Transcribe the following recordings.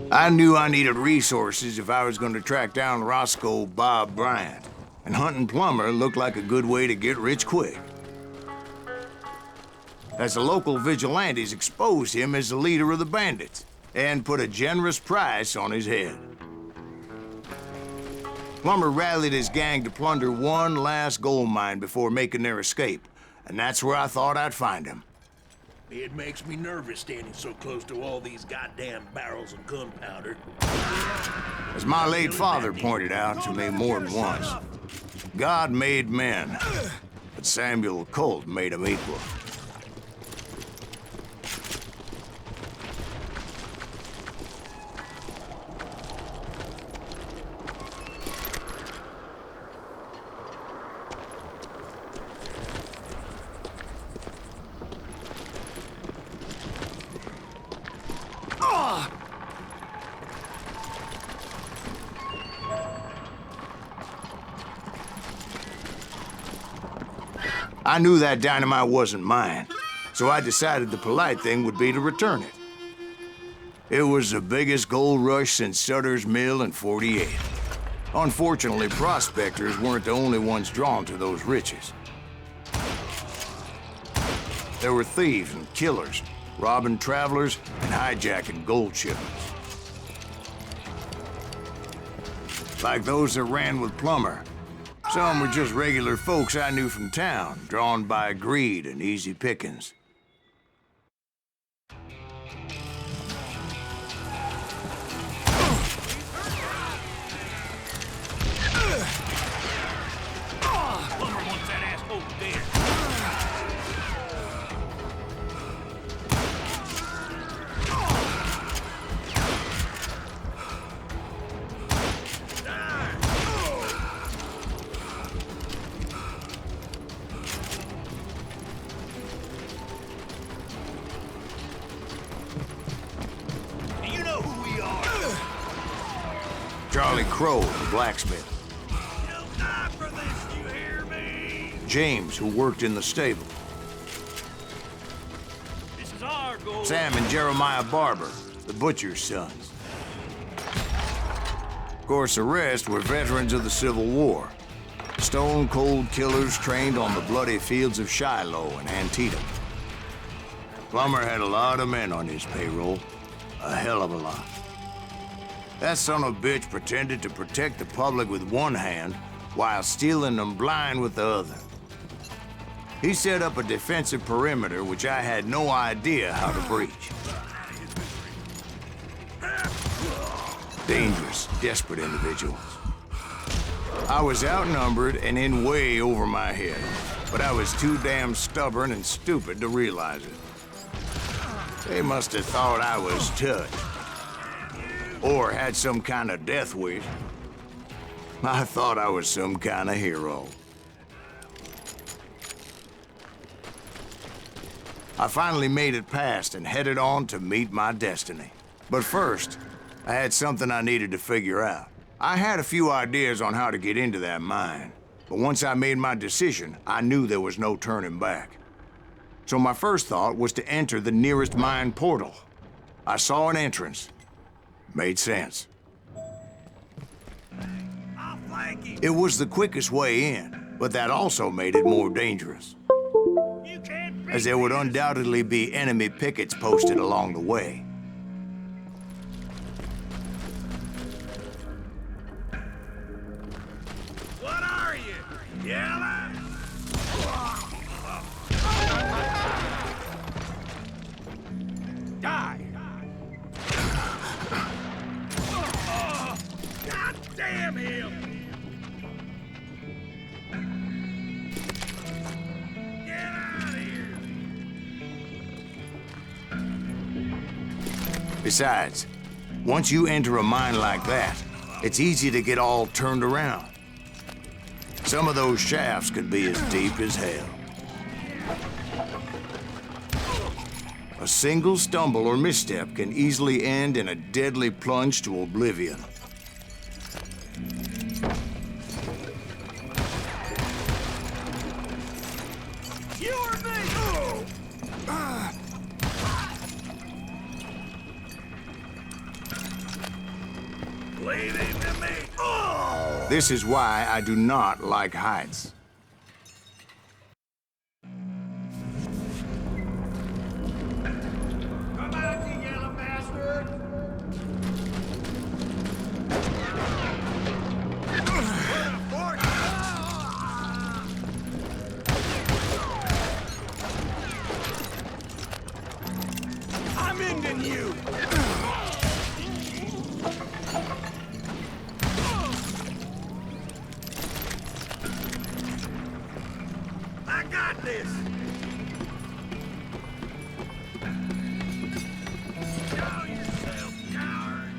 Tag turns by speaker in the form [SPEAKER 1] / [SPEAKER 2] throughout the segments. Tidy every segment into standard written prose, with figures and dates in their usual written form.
[SPEAKER 1] I knew I needed resources if I was going to track down Roscoe Bob Bryant, and hunting Plummer looked like a good way to get rich quick. As the local vigilantes exposed him as the leader of the bandits, and put a generous price on his head. Plummer rallied his gang to plunder one last gold mine before making their escape, and that's where I thought I'd find him.
[SPEAKER 2] It makes me nervous standing so close to all these goddamn barrels of gunpowder.
[SPEAKER 1] As my late father pointed out to me more than once, God made men, but Samuel Colt made them equal. I knew that dynamite wasn't mine, so I decided the polite thing would be to return it. It was the biggest gold rush since Sutter's Mill in '48. Unfortunately, prospectors weren't the only ones drawn to those riches. There were thieves and killers, robbing travelers and hijacking gold shipments. Like those that ran with Plummer. Some were just regular folks I knew from town, drawn by greed and easy pickings.
[SPEAKER 2] Plummer wants that asshole dead.
[SPEAKER 1] Charlie Crow, the blacksmith.
[SPEAKER 2] You'll die for this, you hear me?
[SPEAKER 1] James, who worked in the stable.
[SPEAKER 2] This is our goal.
[SPEAKER 1] Sam and Jeremiah Barber, the butcher's sons. Of course, the rest were veterans of the Civil War. Stone-cold killers trained on the bloody fields of Shiloh and Antietam. Plummer had a lot of men on his payroll. A hell of a lot. That son of a bitch pretended to protect the public with one hand while stealing them blind with the other. He set up a defensive perimeter which I had no idea how to breach. Dangerous, desperate individuals. I was outnumbered and in way over my head, but I was too damn stubborn and stupid to realize it. They must have thought I was touched. Or had some kind of death wish. I thought I was some kind of hero. I finally made it past and headed on to meet my destiny. But first, I had something I needed to figure out. I had a few ideas on how to get into that mine, but once I made my decision, I knew there was no turning back. So my first thought was to enter the nearest mine portal. I saw an entrance. Made sense. It was the quickest way in, but that also made it more dangerous, as there would undoubtedly be enemy pickets posted along the way.
[SPEAKER 2] What are you? Yellow? Die! God damn him! Get out of here!
[SPEAKER 1] Besides, Once you enter a mine like that, it's easy to get all turned around. Some of those shafts could be as deep as hell. A single stumble or misstep can easily end in a deadly plunge to oblivion.
[SPEAKER 2] You or me? Leave him to me.
[SPEAKER 1] This is why I do not like heights.
[SPEAKER 2] Come out, you yellow bastard! I'm ending you! I got this! Show yourself, coward!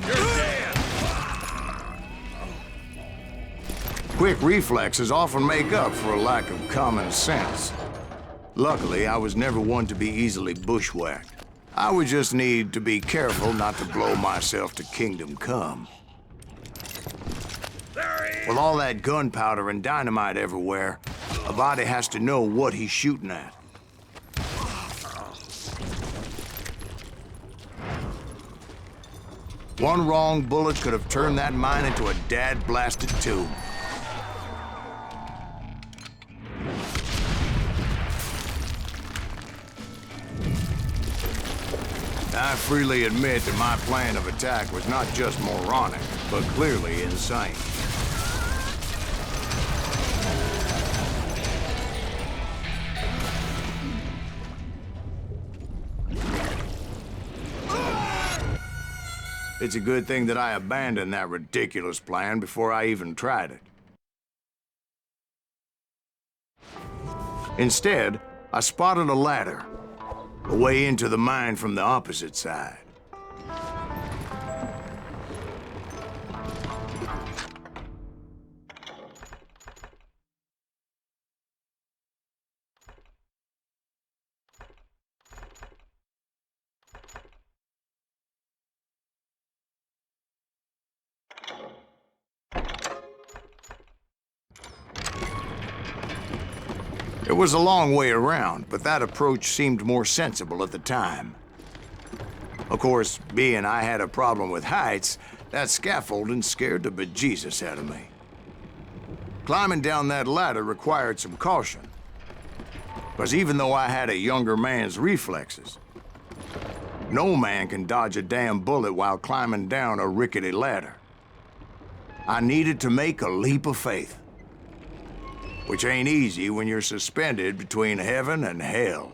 [SPEAKER 2] You're dead!
[SPEAKER 1] Quick reflexes often make up for a lack of common sense. Luckily, I was never one to be easily bushwhacked. I would just need to be careful not to blow myself to kingdom come.
[SPEAKER 2] There he is!
[SPEAKER 1] With all that gunpowder and dynamite everywhere, a body has to know what he's shooting at. One wrong bullet could have turned that mine into a dad-blasted tomb. I freely admit that my plan of attack was not just moronic, but clearly insane. It's a good thing that I abandoned that ridiculous plan before I even tried it. Instead, I spotted a ladder, a way into the mine from the opposite side. It was a long way around, but that approach seemed more sensible at the time. Of course, being I had a problem with heights, that scaffolding scared the bejesus out of me. Climbing down that ladder required some caution, because even though I had a younger man's reflexes, no man can dodge a damn bullet while climbing down a rickety ladder. I needed to make a leap of faith. Which ain't easy when you're suspended between heaven and hell.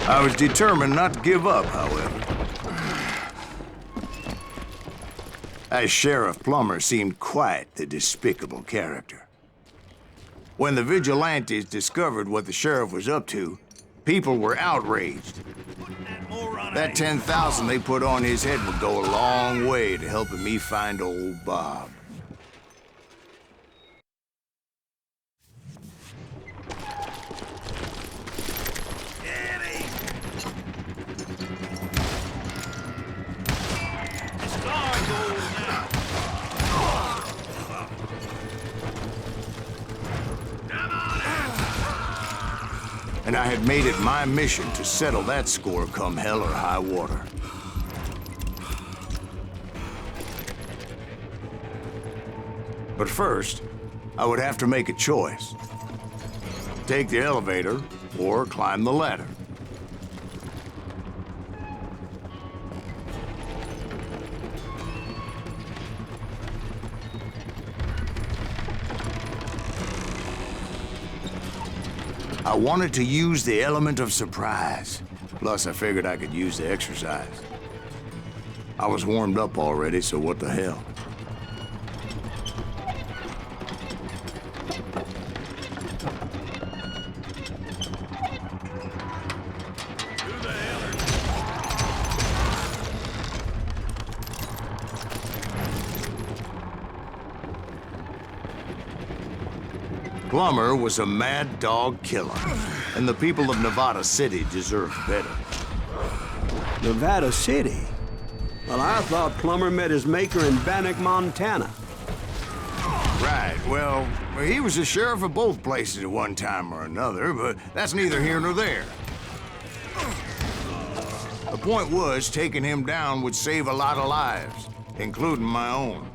[SPEAKER 1] I was determined not to give up, however. As Sheriff Plummer seemed quite the despicable character. When the vigilantes discovered what the sheriff was up to, people were outraged. That 10,000 they put on his head would go a long way to helping me find old Bob. And I had made it my mission to settle that score come hell or high water. But first, I would have to make a choice. Take the elevator or climb the ladder. I wanted to use the element of surprise. Plus, I figured I could use the exercise. I was warmed up already, so what the hell? Plummer was a mad dog killer, and the people of Nevada City deserved better.
[SPEAKER 3] Nevada City? Well, I thought Plummer met his maker in Bannock, Montana.
[SPEAKER 1] Right, well, he was the sheriff of both places at one time or another, but that's neither here nor there. The point was, taking him down would save a lot of lives, including my own.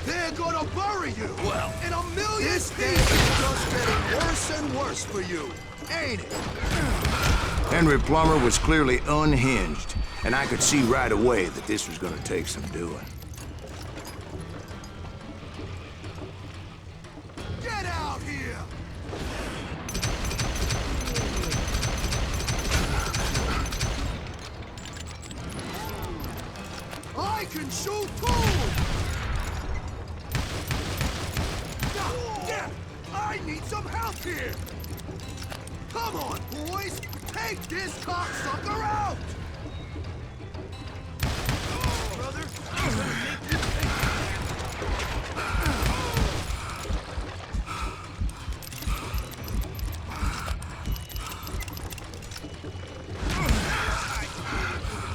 [SPEAKER 4] They're gonna bury you! Well, in a million this day is just getting worse and worse for you, ain't it?
[SPEAKER 1] Henry Plummer was clearly unhinged, and I could see right away that this was gonna take some doing.
[SPEAKER 4] Get out here! I can shoot too! I need some help here! Come on, boys! Take this cocksucker out! Brother, I'm gonna take this thing.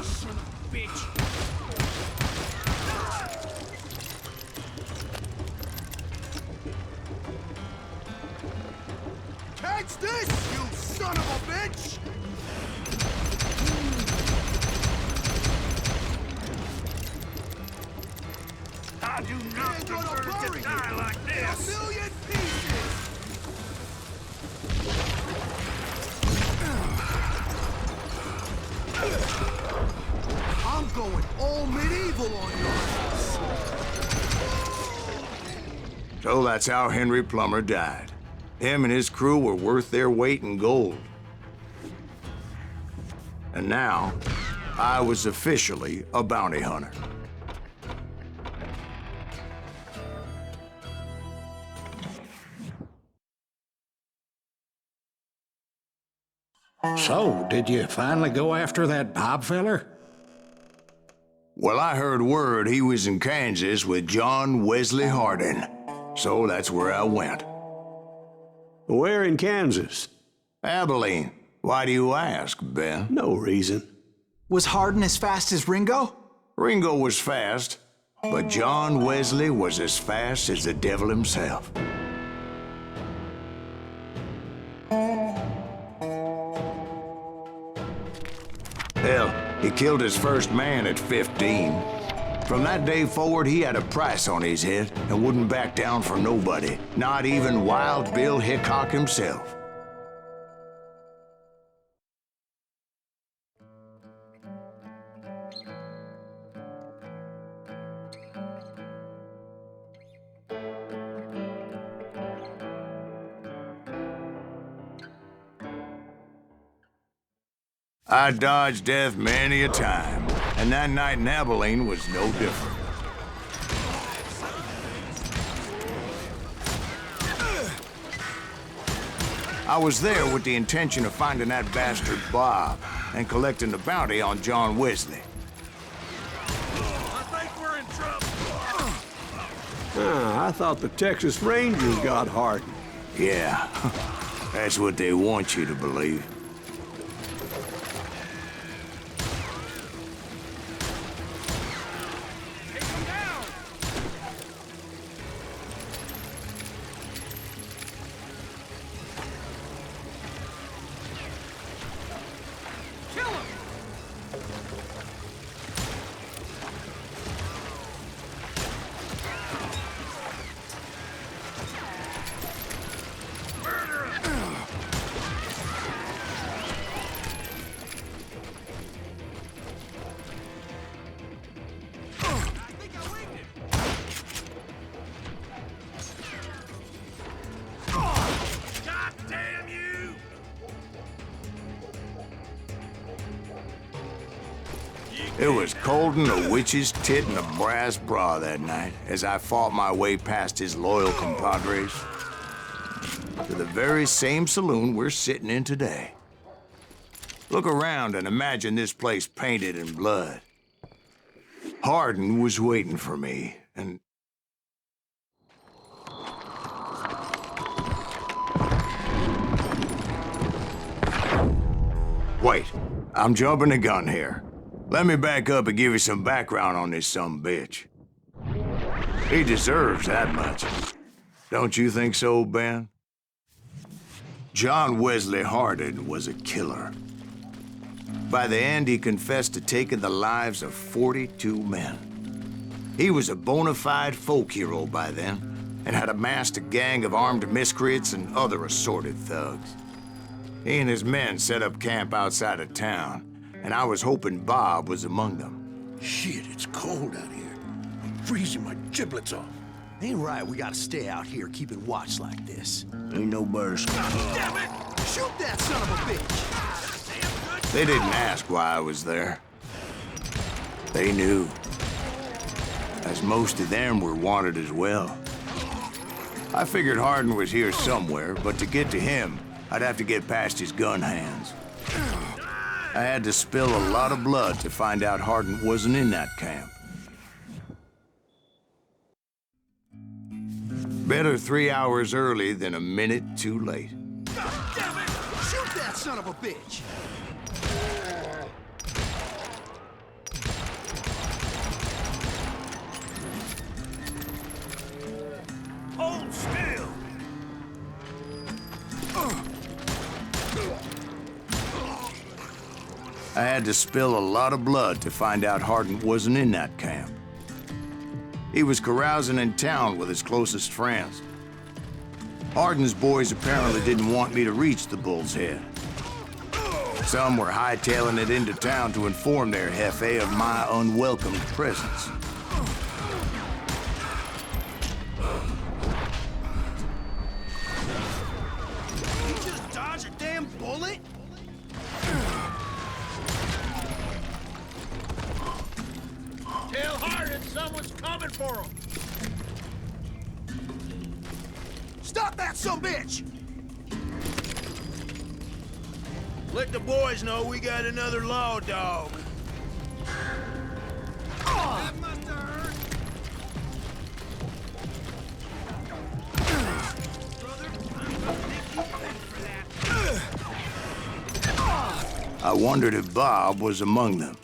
[SPEAKER 4] Son of a bitch! Catch this, you son of a bitch!
[SPEAKER 2] I do not deserve to die like this!
[SPEAKER 4] A million pieces! I'm going all medieval on you!
[SPEAKER 1] So that's how Henry Plummer died. Him and his crew were worth their weight in gold. And now, I was officially a bounty hunter.
[SPEAKER 5] So, did you finally go after that Bob feller?
[SPEAKER 1] Well, I heard word he was in Kansas with John Wesley Hardin. So that's where I went.
[SPEAKER 3] Where in Kansas?
[SPEAKER 1] Abilene. Why do you ask, Ben?
[SPEAKER 3] No reason.
[SPEAKER 6] Was Hardin as fast as Ringo?
[SPEAKER 1] Ringo was fast, but John Wesley was as fast as the devil himself. Hell, he killed his first man at 15. From that day forward, he had a price on his head and wouldn't back down for nobody, not even Wild Bill Hickok himself. I dodged death many a time, and that night in Abilene was no different. I was there with the intention of finding that bastard Bob and collecting the bounty on John Wesley.
[SPEAKER 2] I think we're in trouble.
[SPEAKER 3] I thought the Texas Rangers got Hardin.
[SPEAKER 1] Yeah, that's what they want you to believe. It was cold in a witch's tit and a brass bra that night as I fought my way past his loyal compadres to the very same saloon we're sitting in today. Look around and imagine this place painted in blood. Hardin was waiting for me, and... Wait, I'm jumping the gun here. Let me back up and give you some background on this sumbitch. He deserves that much. Don't you think so, Ben? John Wesley Hardin was a killer. By the end, he confessed to taking the lives of 42 men. He was a bona fide folk hero by then, and had amassed a gang of armed miscreants and other assorted thugs. He and his men set up camp outside of town, and I was hoping Bob was among them.
[SPEAKER 2] Shit, it's cold out here. I'm freezing my giblets off.
[SPEAKER 4] Ain't right we gotta stay out here keeping watch like this.
[SPEAKER 1] Ain't no birds.
[SPEAKER 2] Damn it!
[SPEAKER 4] Shoot that son of a bitch!
[SPEAKER 1] They didn't ask why I was there. They knew. As most of them were wanted as well. I figured Hardin was here somewhere, but to get to him, I'd have to get past his gun hands. I had to spill a lot of blood to find out Hardin wasn't in that camp. Better 3 hours early than a minute too late.
[SPEAKER 4] Damn it! Shoot that son of a bitch!
[SPEAKER 2] Hold still!
[SPEAKER 1] I had to spill a lot of blood to find out Hardin wasn't in that camp. He was carousing in town with his closest friends. Hardin's boys apparently didn't want me to reach the Bull's Head. Some were hightailing it into town to inform their jefe of my unwelcome presence.
[SPEAKER 4] You just dodge a damn bullet?
[SPEAKER 2] Tell Hardin someone's coming for him!
[SPEAKER 4] Stop that sumbitch!
[SPEAKER 2] Let the boys know we got another law dog.
[SPEAKER 4] That must have hurt. Brother, I'm gonna make you pay for that.
[SPEAKER 1] I wondered if Bob was among them.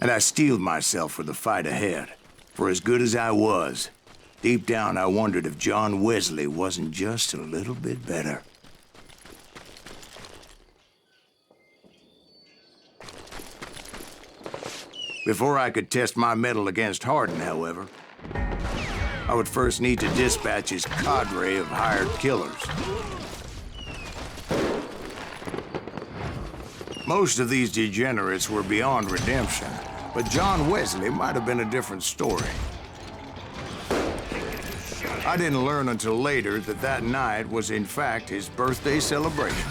[SPEAKER 1] And I steeled myself for the fight ahead. For as good as I was, deep down I wondered if John Wesley wasn't just a little bit better. Before I could test my mettle against Hardin, however, I would first need to dispatch his cadre of hired killers. Most of these degenerates were beyond redemption, but John Wesley might have been a different story. I didn't learn until later that that night was in fact his birthday celebration.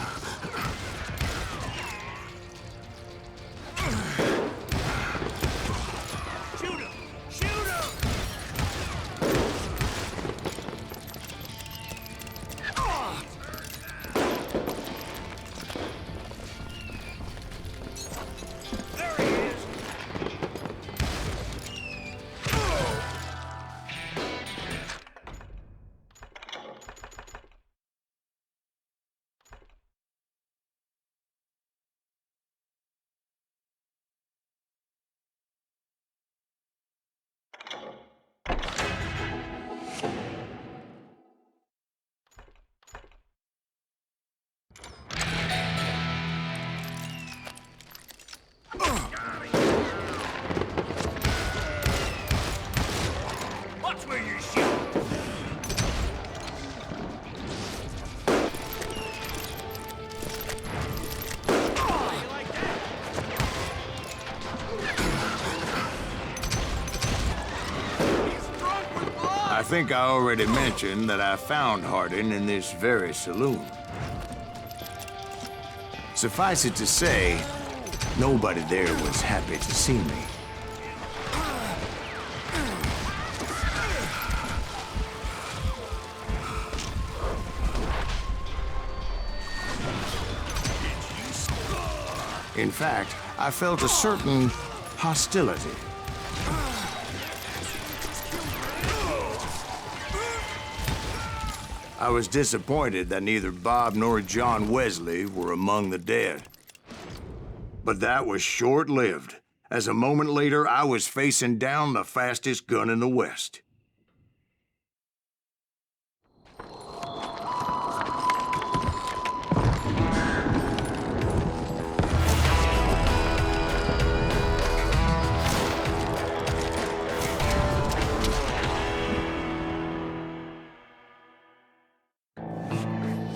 [SPEAKER 2] Watch where you're shooting.
[SPEAKER 1] I think I already mentioned that I found Hardin in this very saloon. Suffice it to say, nobody there was happy to see me. In fact, I felt a certain hostility. I was disappointed that neither Bob nor John Wesley were among the dead. But that was short-lived, as a moment later I was facing down the fastest gun in the West.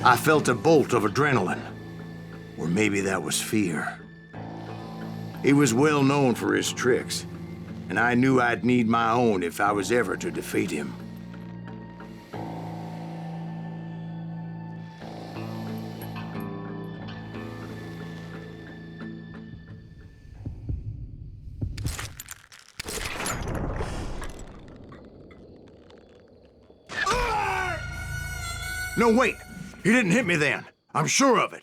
[SPEAKER 1] I felt a bolt of adrenaline, or maybe that was fear. He was well known for his tricks, and I knew I'd need my own if I was ever to defeat him. No, wait! He didn't hit me then. I'm sure of it.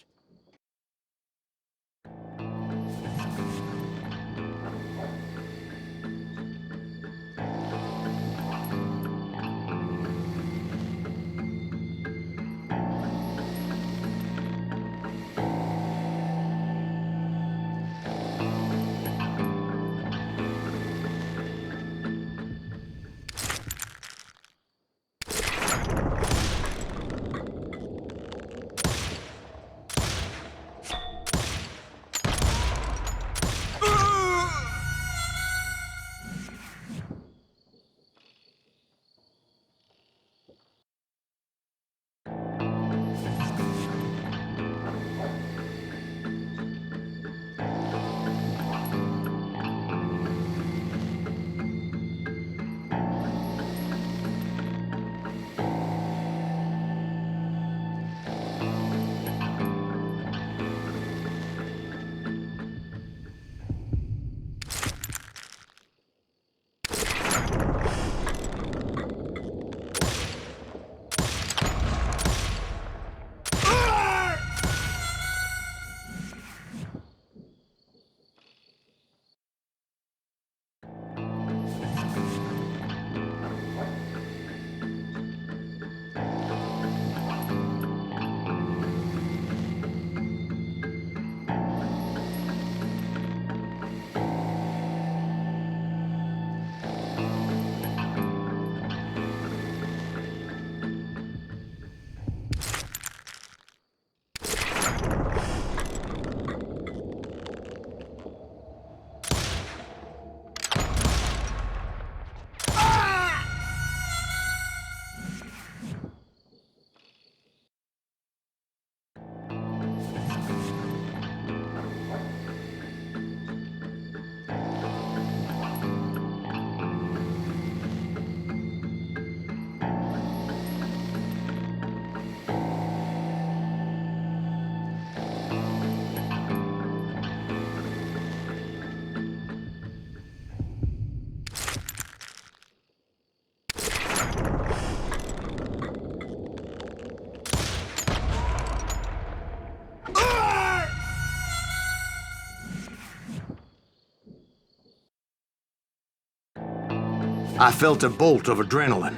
[SPEAKER 1] I felt a bolt of adrenaline.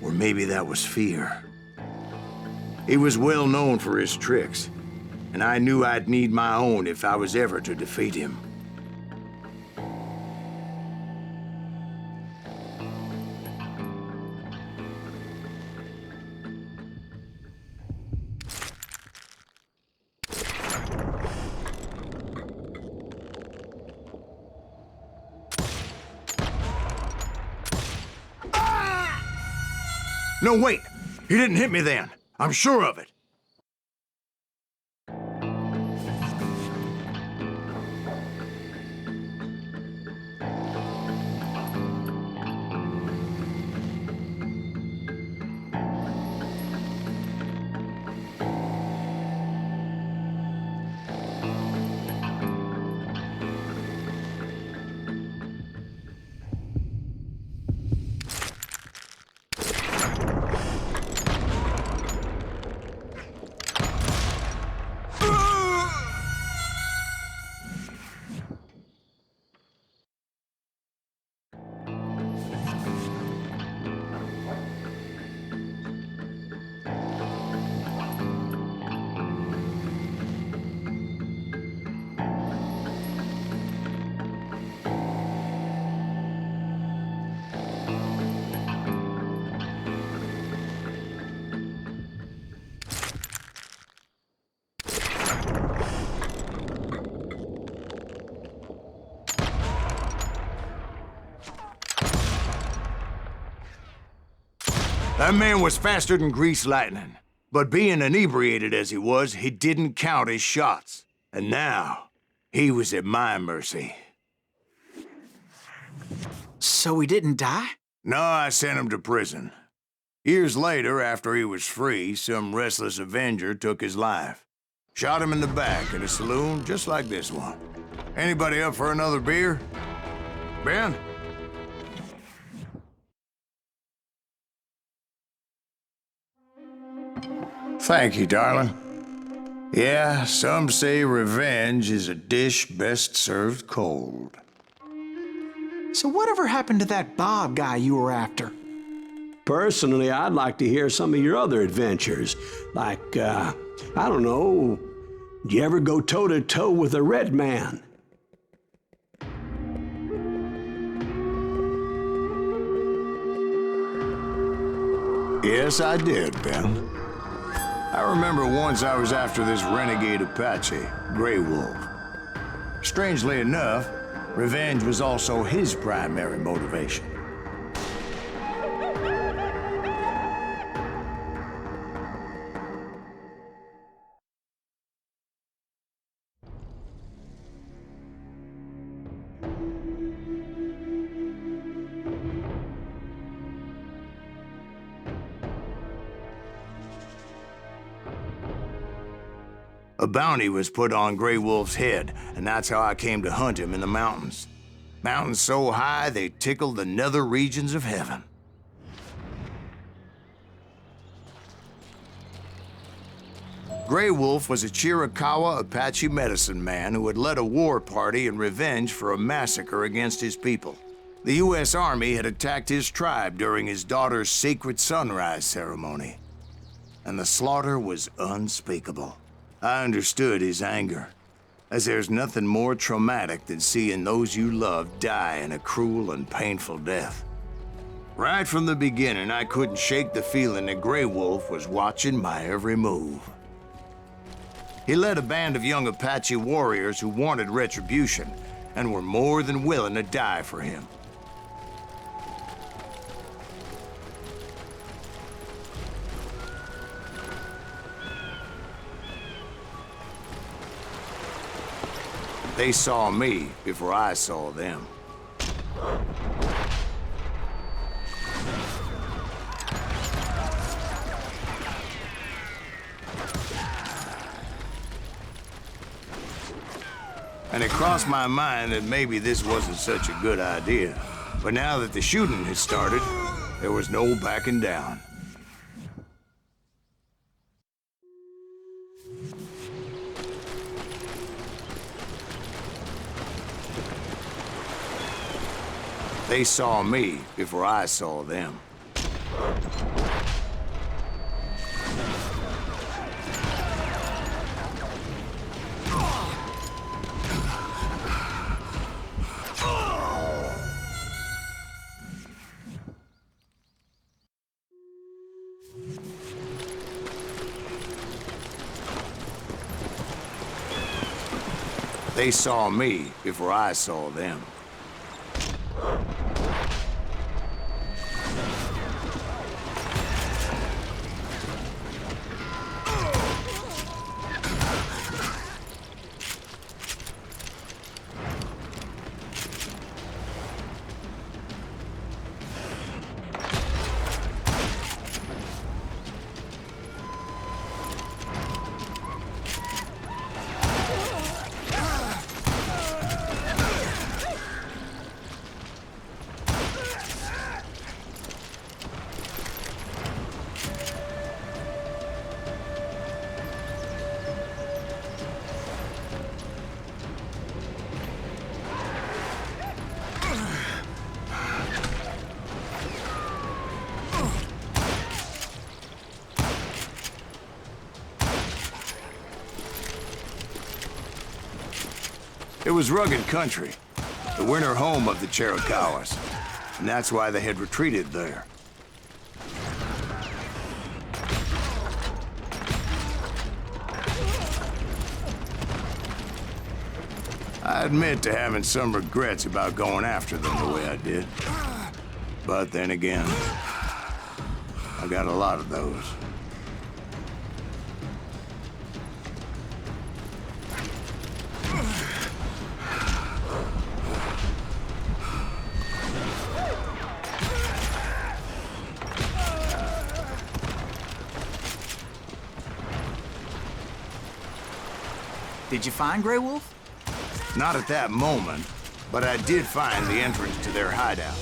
[SPEAKER 1] Or maybe that was fear. He was well known for his tricks, and I knew I'd need my own if I was ever to defeat him. No, wait! He didn't hit me then. I'm sure of it. That man was faster than greased lightning. But being inebriated as he was, he didn't count his shots. And now, he was at my mercy.
[SPEAKER 6] So he didn't die?
[SPEAKER 1] No, I sent him to prison. Years later, after he was free, some restless avenger took his life. Shot him in the back at a saloon just like this one. Anybody up for another beer? Ben? Thank you, darling. Yeah, some say revenge is a dish best served cold.
[SPEAKER 6] So whatever happened to that Bob guy you were after?
[SPEAKER 3] Personally, I'd like to hear some of your other adventures. Like, I don't know, did you ever go toe-to-toe with a red man?
[SPEAKER 1] Yes, I did, Ben. I remember once I was after this renegade Apache, Grey Wolf. Strangely enough, revenge was also his primary motivation. A bounty was put on Grey Wolf's head, and that's how I came to hunt him in the mountains. Mountains so high they tickled the nether regions of heaven. Grey Wolf was a Chiricahua Apache medicine man who had led a war party in revenge for a massacre against his people. The U.S. Army had attacked his tribe during his daughter's sacred sunrise ceremony, and the slaughter was unspeakable. I understood his anger, as there's nothing more traumatic than seeing those you love die in a cruel and painful death. Right from the beginning, I couldn't shake the feeling that Grey Wolf was watching my every move. He led a band of young Apache warriors who wanted retribution and were more than willing to die for him. They saw me before I saw them. And it crossed my mind that maybe this wasn't such a good idea. But now that the shooting had started, there was no backing down. They saw me before I saw them. They saw me before I saw them. It was rugged country, the winter home of the Chiricahuas, and that's why they had retreated there. I admit to having some regrets about going after them the way I did. But then again, I got a lot of those.
[SPEAKER 6] Did you find Grey Wolf?
[SPEAKER 1] Not at that moment, but I did find the entrance to their hideout.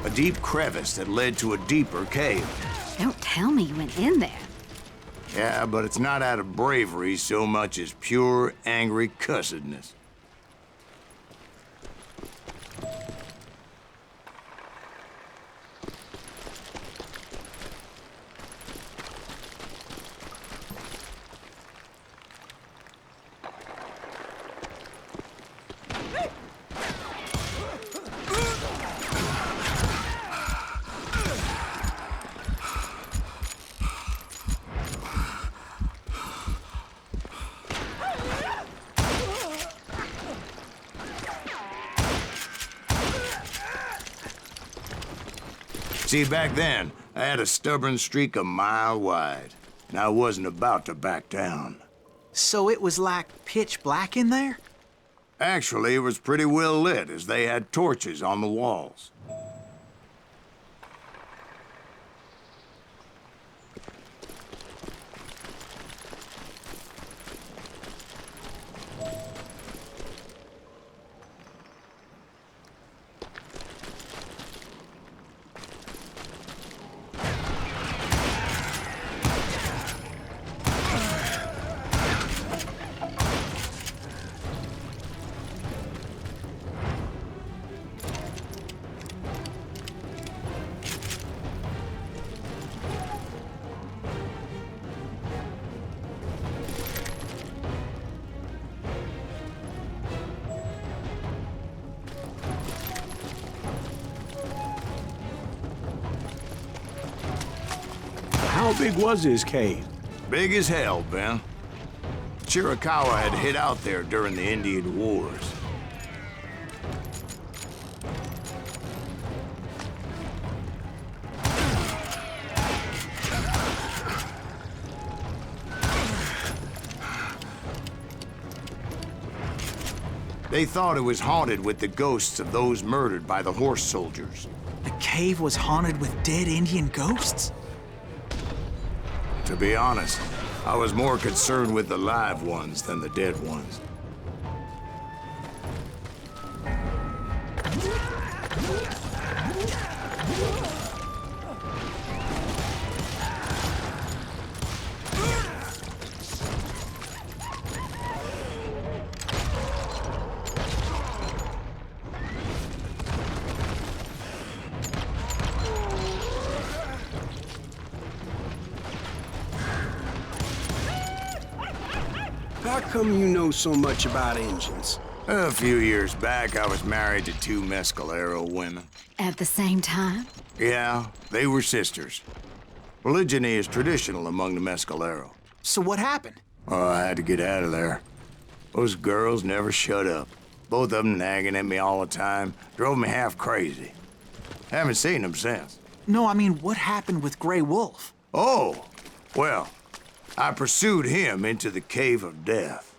[SPEAKER 1] A deep crevice that led to a deeper cave.
[SPEAKER 7] Don't tell me you went in there.
[SPEAKER 1] Yeah, but it's not out of bravery so much as pure, angry cussedness. See, back then, I had a stubborn streak a mile wide, and I wasn't about to back down.
[SPEAKER 6] So it was like pitch black in there?
[SPEAKER 1] Actually, it was pretty well lit, as they had torches on the walls.
[SPEAKER 3] How big was this cave?
[SPEAKER 1] Big as hell, Ben. Chiricahua had hid out there during the Indian Wars. They thought it was haunted with the ghosts of those murdered by the horse soldiers.
[SPEAKER 6] The cave was haunted with dead Indian ghosts?
[SPEAKER 1] To be honest, I was more concerned with the live ones than the dead ones.
[SPEAKER 8] How come you know so much about engines?
[SPEAKER 1] A few years back, I was married to 2 Mescalero women.
[SPEAKER 7] At the same time?
[SPEAKER 1] Yeah, they were sisters. Polygyny is traditional among the Mescalero.
[SPEAKER 6] So what happened?
[SPEAKER 1] Oh, I had to get out of there. Those girls never shut up. Both of them nagging at me all the time. Drove me half crazy. Haven't seen them since.
[SPEAKER 6] No, I mean, what happened with Grey Wolf?
[SPEAKER 1] Oh, well, I pursued him into the Cave of Death.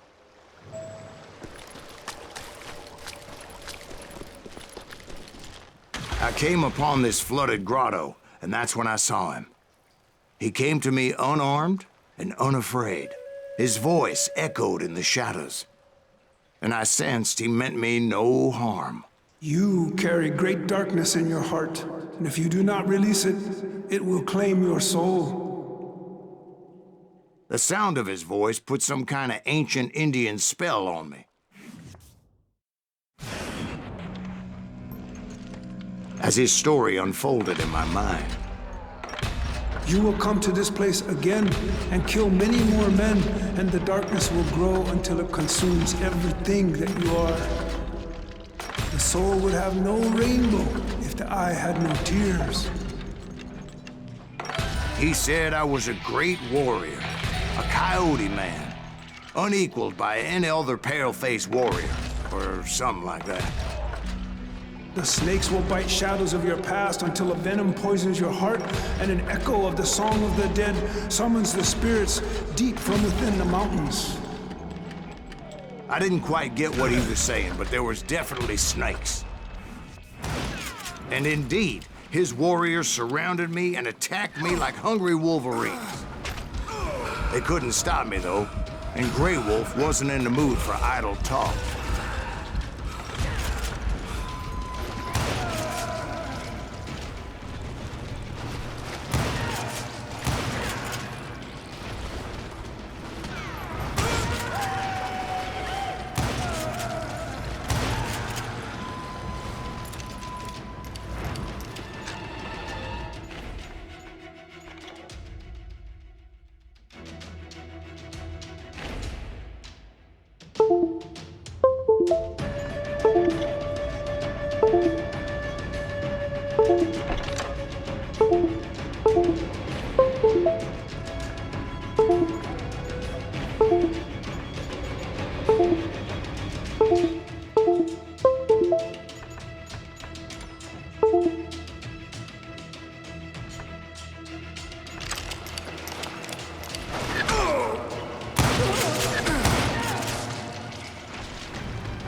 [SPEAKER 1] I came upon this flooded grotto, and that's when I saw him. He came to me unarmed and unafraid. His voice echoed in the shadows, and I sensed he meant me no harm.
[SPEAKER 9] You carry great darkness in your heart, and if you do not release it, it will claim your soul.
[SPEAKER 1] The sound of his voice put some kind of ancient Indian spell on me. As his story unfolded in my mind,
[SPEAKER 9] You will come to this place again and kill many more men, and the darkness will grow until it consumes everything that you are. The soul would have no rainbow if the eye had no tears.
[SPEAKER 1] he said I was a great warrior, a coyote man, unequaled by any other pale-faced warrior, or something like that.
[SPEAKER 9] The snakes will bite shadows of your past until a venom poisons your heart, and an echo of the song of the dead summons the spirits deep from within the mountains.
[SPEAKER 1] I didn't quite get what he was saying, but there was definitely snakes. And indeed, his warriors surrounded me and attacked me like hungry wolverines. They couldn't stop me, though, and Grey Wolf wasn't in the mood for idle talk.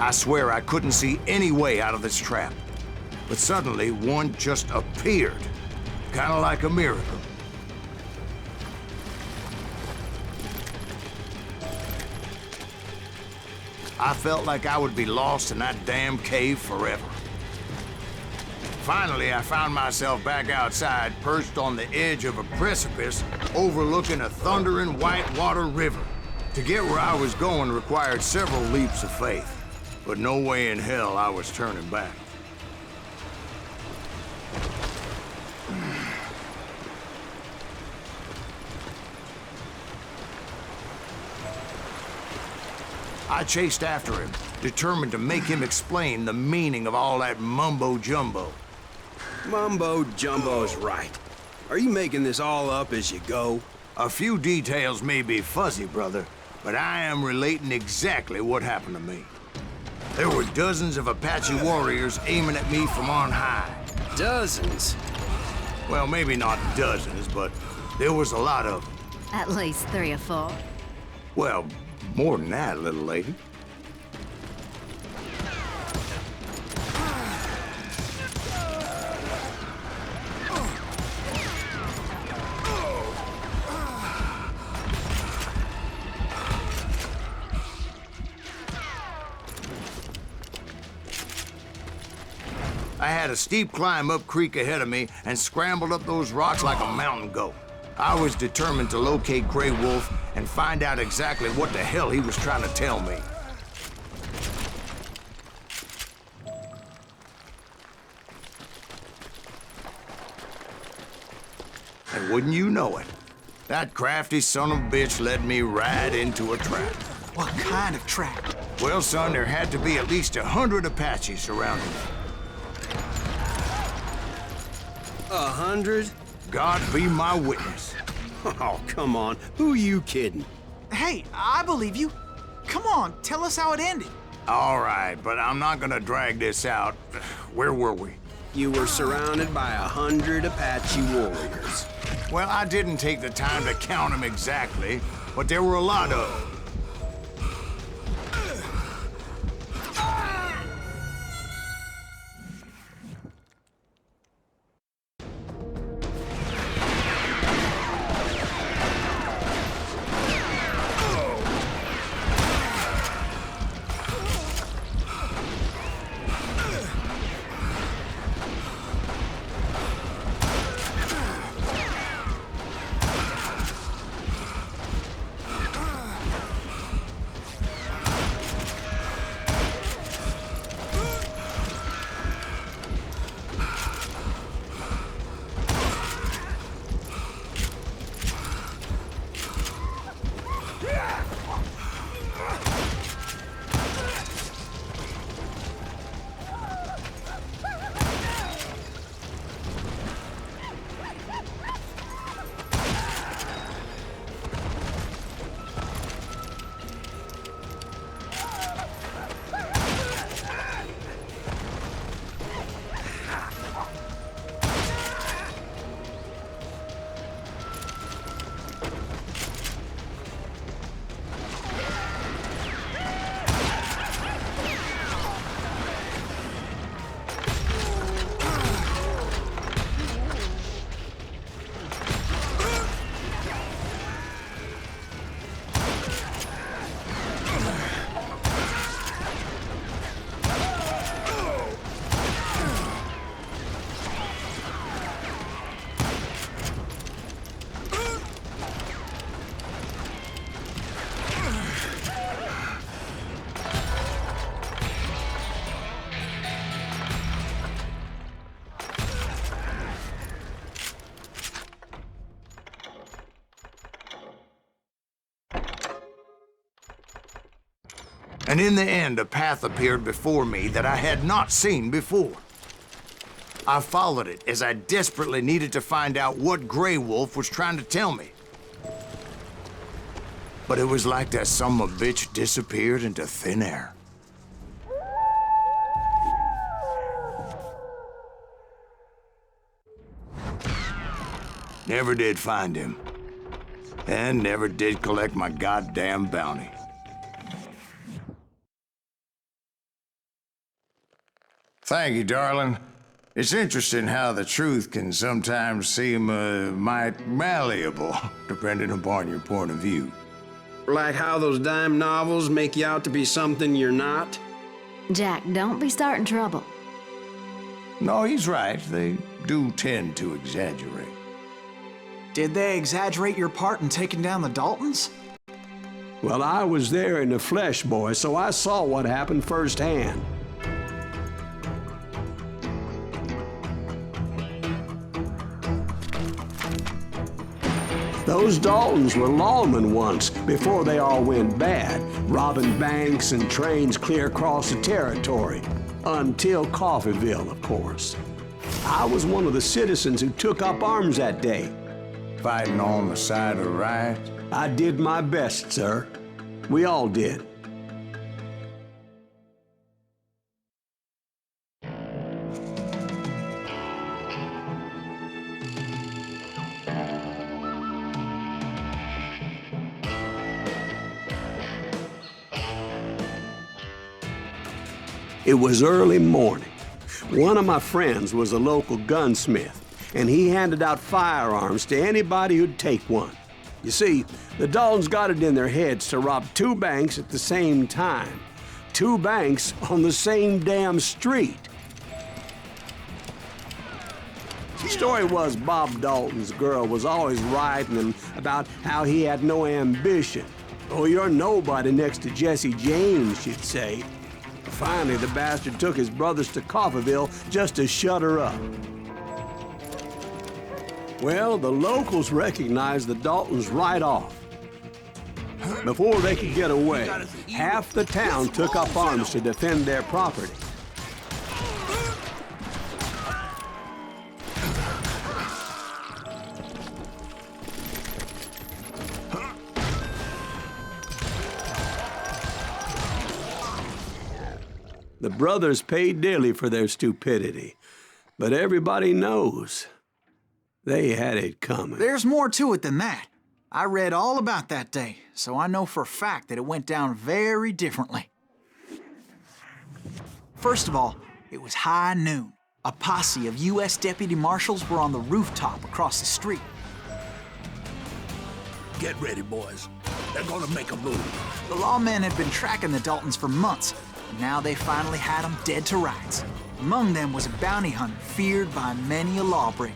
[SPEAKER 1] I swear I couldn't see any way out of this trap. But suddenly, one just appeared. Kind of like a miracle. I felt like I would be lost in that damn cave forever. Finally, I found myself back outside, perched on the edge of a precipice overlooking a thundering whitewater river. To get where I was going required several leaps of faith. But no way in hell I was turning back. I chased after him, determined to make him explain the meaning of all that mumbo-jumbo.
[SPEAKER 8] Mumbo-jumbo's right. Are you making this all up as you go?
[SPEAKER 1] A few details may be fuzzy, brother, but I am relating exactly what happened to me. There were dozens of Apache warriors aiming at me from on high.
[SPEAKER 8] Dozens?
[SPEAKER 1] Well, maybe not dozens, but there was a lot of them.
[SPEAKER 7] At least 3 or 4.
[SPEAKER 1] Well, more than that, little lady. I had a steep climb up creek ahead of me and scrambled up those rocks like a mountain goat. I was determined to locate Grey Wolf and find out exactly what the hell he was trying to tell me. And wouldn't you know it, that crafty son of a bitch led me right into a trap.
[SPEAKER 6] What kind of trap?
[SPEAKER 1] Well, son, there had to be at least 100 Apaches surrounding me.
[SPEAKER 8] 100?
[SPEAKER 1] God be my witness.
[SPEAKER 8] Oh, come on. Who are you kidding?
[SPEAKER 6] Hey, I believe you. Come on, tell us how it ended.
[SPEAKER 1] All right, but I'm not gonna drag this out. Where were we?
[SPEAKER 8] You were surrounded by 100 Apache warriors.
[SPEAKER 1] Well, I didn't take the time to count them exactly, but there were a lot of them. And in the end, a path appeared before me that I had not seen before. I followed it as I desperately needed to find out what Grey Wolf was trying to tell me. But it was like that son of a bitch disappeared into thin air. Never did find him. And never did collect my goddamn bounty. Thank you, darling. It's interesting how the truth can sometimes seem might malleable, depending upon your point of view.
[SPEAKER 8] Like how those dime novels make you out to be something you're not?
[SPEAKER 7] Jack, don't be starting trouble.
[SPEAKER 1] No, he's right. They do tend to exaggerate.
[SPEAKER 6] Did they exaggerate your part in taking down the Daltons?
[SPEAKER 3] Well, I was there in the flesh, boy, so I saw what happened firsthand. Those Daltons were lawmen once, before they all went bad, robbing banks and trains clear across the territory. Until Coffeeville, of course. I was one of the citizens who took up arms that day.
[SPEAKER 1] Fighting on the side of right?
[SPEAKER 3] I did my best, sir. We all did. It was early morning. One of my friends was a local gunsmith, and he handed out firearms to anybody who'd take one. You see, the Daltons got it in their heads to rob 2 banks at the same time. 2 banks on the same damn street. The story was Bob Dalton's girl was always writing him about how he had no ambition. Oh, you're nobody next to Jesse James, she'd say. Finally, the bastard took his brothers to Coffeyville just to shut her up. Well, the locals recognized the Daltons right off. Before they could get away, half the town took up arms to defend their property. The brothers paid dearly for their stupidity, but everybody knows they had it coming.
[SPEAKER 6] There's more to it than that. I read all about that day, so I know for a fact that it went down very differently. First of all, it was high noon. A posse of U.S. deputy marshals were on the rooftop across the street.
[SPEAKER 2] Get ready, boys. They're gonna make a move.
[SPEAKER 6] The lawmen had been tracking the Daltons for months, and now they finally had them dead to rights. Among them was a bounty hunter feared by many a lawbreaker.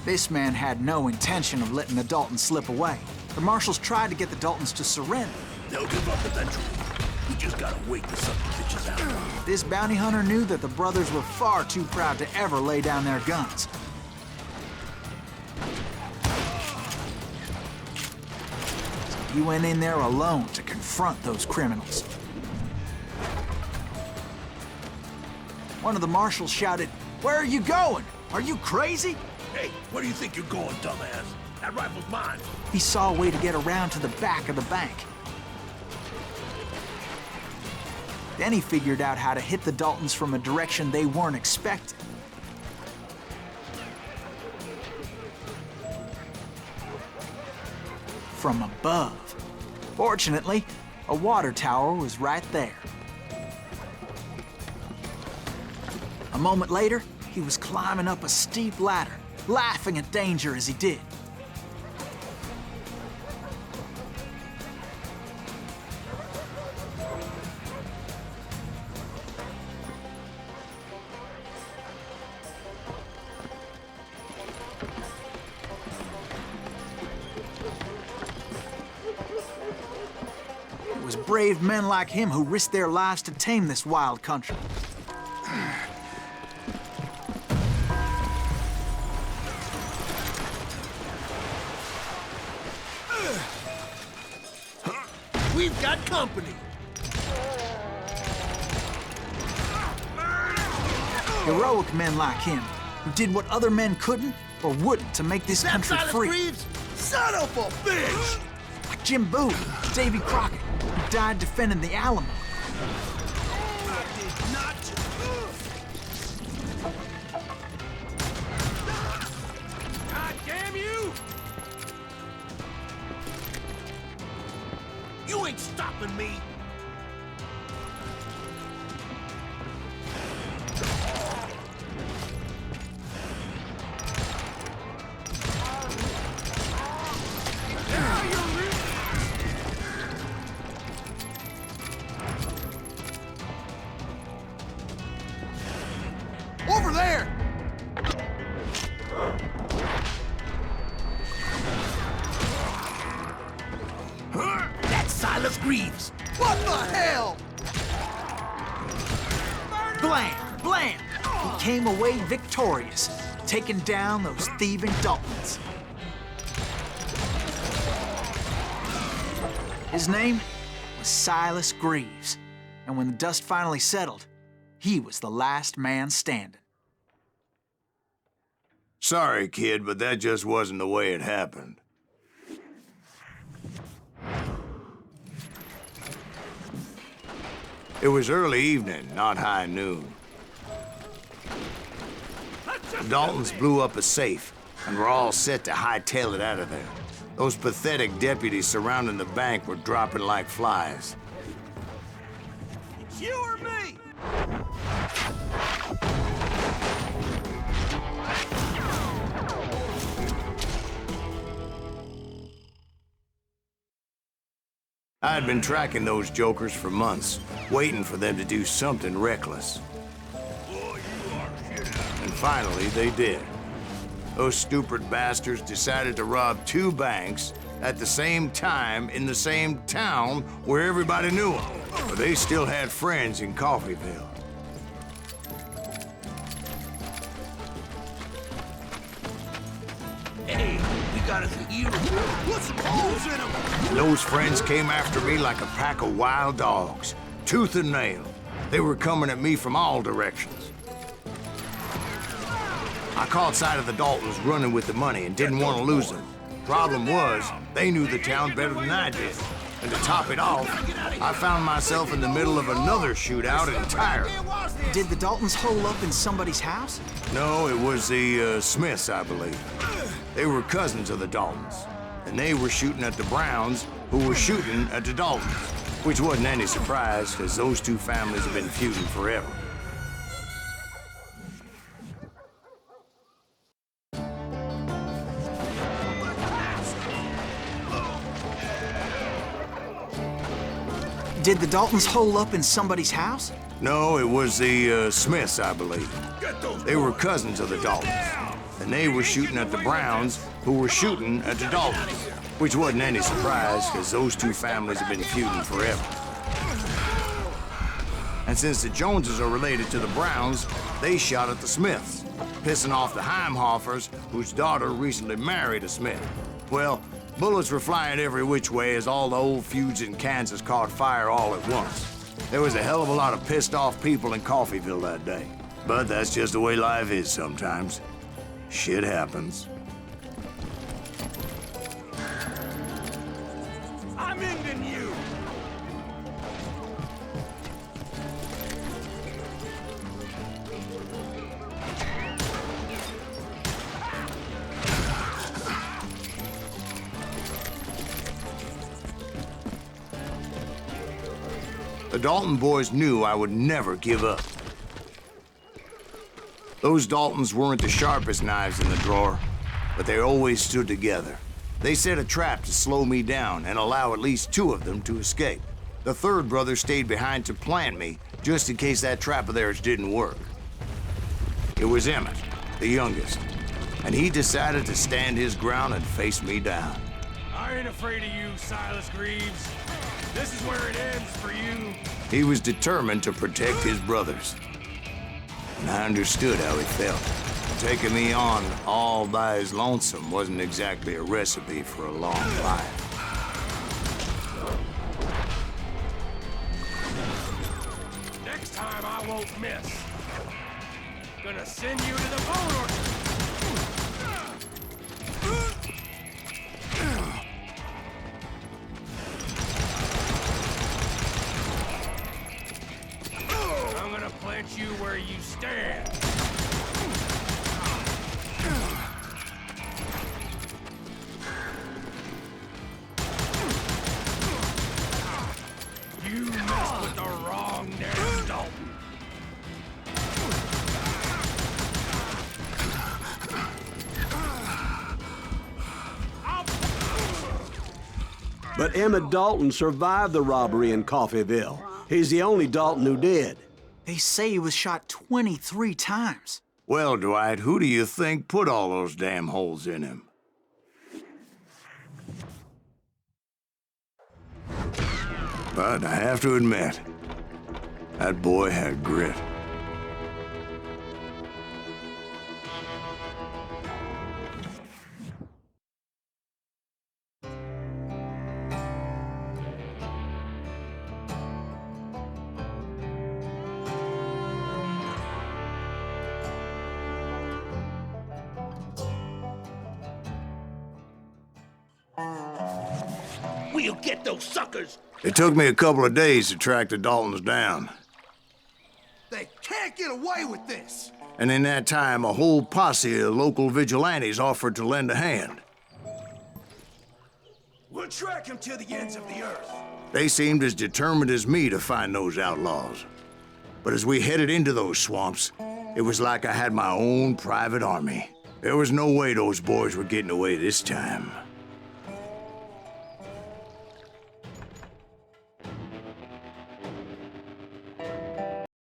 [SPEAKER 6] This man had no intention of letting the Daltons slip away. The marshals tried to get the Daltons to surrender.
[SPEAKER 2] They'll give up eventually. We just gotta wait till something bitches out.
[SPEAKER 6] This bounty hunter knew that the brothers were far too proud to ever lay down their guns. So he went in there alone to confront those criminals. One of the marshals shouted, "Where are you going? Are you crazy?"
[SPEAKER 2] Hey, where do you think you're going, dumbass? That rifle's mine.
[SPEAKER 6] He saw a way to get around to the back of the bank. Then he figured out how to hit the Daltons from a direction they weren't expecting. From above. Fortunately, a water tower was right there. A moment later, he was climbing up a steep ladder, laughing at danger as he did. It was brave men like him who risked their lives to tame this wild country.
[SPEAKER 2] We've got company.
[SPEAKER 6] Heroic men like him, who did what other men couldn't or wouldn't to make this country free.
[SPEAKER 2] Greaves? Son of a bitch!
[SPEAKER 6] Like Jim Boone, Davy Crockett, who died defending the Alamo.
[SPEAKER 2] I did not. God damn you! You ain't stopping me!
[SPEAKER 4] Over there!
[SPEAKER 2] That's Silas Greaves.
[SPEAKER 4] What the hell?
[SPEAKER 6] Blam! Blam! He came away victorious, taking down those thieving Daltons. His name was Silas Greaves, and when the dust finally settled, he was the last man standing.
[SPEAKER 1] Sorry, kid, but that just wasn't the way it happened. It was early evening, not high noon. The Daltons blew up a safe, and were all set to hightail it out of there. Those pathetic deputies surrounding the bank were dropping like flies.
[SPEAKER 2] It's you or me!
[SPEAKER 1] I had been tracking those jokers for months, waiting for them to do something reckless.
[SPEAKER 2] Boy, you are shit out.
[SPEAKER 1] And finally, they did. Those stupid bastards decided to rob 2 banks at the same time in the same town where everybody knew them. But they still had friends in Coffeyville.
[SPEAKER 2] Hey, we got us a hero. Put some holes in him.
[SPEAKER 1] And those friends came after me like a pack of wild dogs, tooth and nail. They were coming at me from all directions. I caught sight of the Daltons running with the money and didn't want to lose them. Problem was, they knew the town better than I did. And to top it off, I found myself in the middle of another shootout entirely.
[SPEAKER 6] Did the Daltons hole up in somebody's house?
[SPEAKER 1] No, it was the Smiths, I believe. They were cousins of the Daltons. And they were shooting at the Browns, who were shooting at the Daltons. Which wasn't any surprise, because those 2 families have been feuding forever.
[SPEAKER 6] Did the Daltons hole up in somebody's house?
[SPEAKER 1] No, it was the Smiths, I believe. They were cousins of the Daltons. And they were shooting at the Browns, who were shooting at the Daltons. Which wasn't any surprise, because those 2 families have been feuding forever. And since the Joneses are related to the Browns, they shot at the Smiths, pissing off the Heimhoffers, whose daughter recently married a Smith. Well, bullets were flying every which way as all the old feuds in Kansas caught fire all at once. There was a hell of a lot of pissed off people in Coffeyville that day. But that's just the way life is sometimes. Shit happens.
[SPEAKER 2] I'm ending you.
[SPEAKER 1] The Dalton boys knew I would never give up. Those Daltons weren't the sharpest knives in the drawer, but they always stood together. They set a trap to slow me down and allow at least 2 of them to escape. The 3rd brother stayed behind to plant me, just in case that trap of theirs didn't work. It was Emmett, the youngest, and he decided to stand his ground and face me down.
[SPEAKER 10] I ain't afraid of you, Silas Greaves. This is where it ends for you.
[SPEAKER 1] He was determined to protect his brothers. And I understood how he felt. Taking me on all by his lonesome wasn't exactly a recipe for a long life.
[SPEAKER 10] Next time I won't miss. Gonna send you to the bone orchard. I'm gonna plant you where you stand. You messed with the wrong damn Dalton.
[SPEAKER 3] But Emmett Dalton survived the robbery in Coffeyville. He's the only Dalton who did.
[SPEAKER 6] They say he was shot 23 times.
[SPEAKER 1] Well, Dwight, who do you think put all those damn holes in him? But I have to admit, that boy had grit.
[SPEAKER 2] We'll get those suckers.
[SPEAKER 1] It took me a couple of days to track the Daltons down.
[SPEAKER 4] They can't get away with this!
[SPEAKER 1] And in that time, a whole posse of local vigilantes offered to lend a hand.
[SPEAKER 2] We'll track him to the ends of the earth.
[SPEAKER 1] They seemed as determined as me to find those outlaws. But as we headed into those swamps, it was like I had my own private army. There was no way those boys were getting away this time.